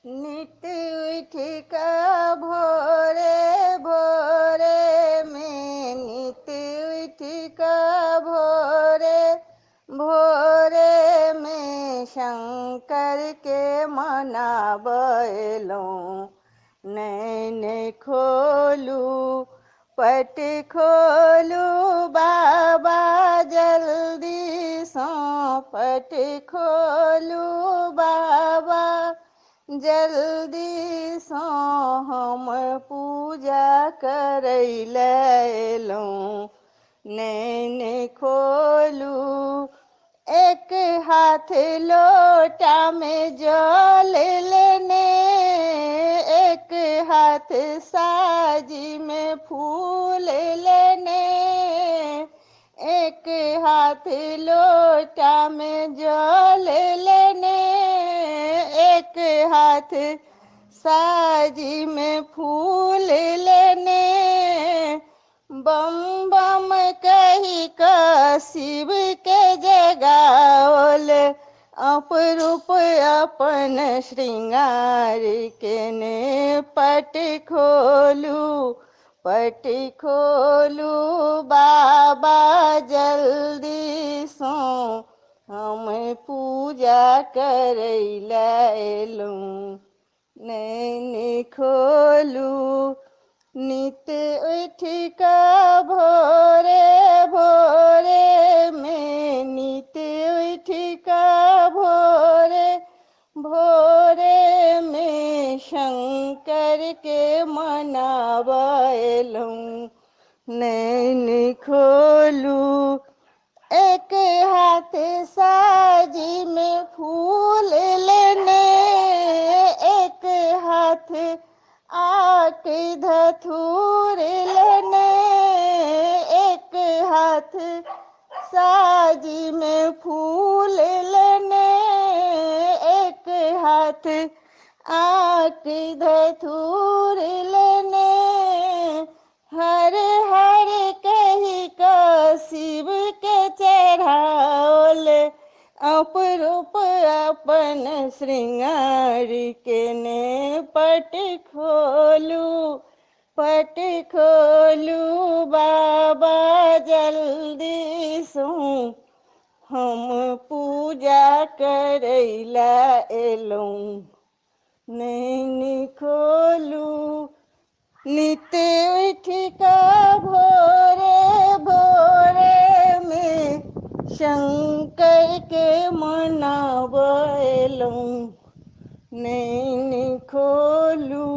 नित उठ का भोरे भोरे में, नित उठ का भोरे भोरे में शंकर के मनाबैलौं। नैन खोलू पट खोलू बाबा जल्दी सो, पट खोलू बाबा जल्दी सो, हम पूजा करै लए अयलौं। नैन खोलू, एक हाथ लोटा में जल लेने, एक हाथ साजी में फूल लेने, एक हाथ लोटा में जल लेने, एक हाथ साजी में फूल लेने। बम बम कही का शिव के जगावल, अपरूप अपन श्रृंगार के ने पट खोलू, पट खोलू बाबा जल्दी सो, हम पूजा करै लए अयलौं। नैन खोलू, नित उठ का भोरे भोरे में, नित उठ का भोरे भोरे में शंकर के मनाबैलौं। नैन खोलू, एक हाथ साजी में फूल लेने, एक हाथ आक धतूर लेने, एक हाथ साजी में फूल लेने, एक हाथ आक धतूर लेने। हर हर कही का शिव के चढ़ावल, अपरूप अपन श्रृंगार के ने पट खोलू, पट खोलू बाबा जल्दी सो, हम पूजा करै लए अयलौं। नैन खोलू, नित उठ का भोरे भोरे में शंकर के मनाबैलौं। नैन खोलू,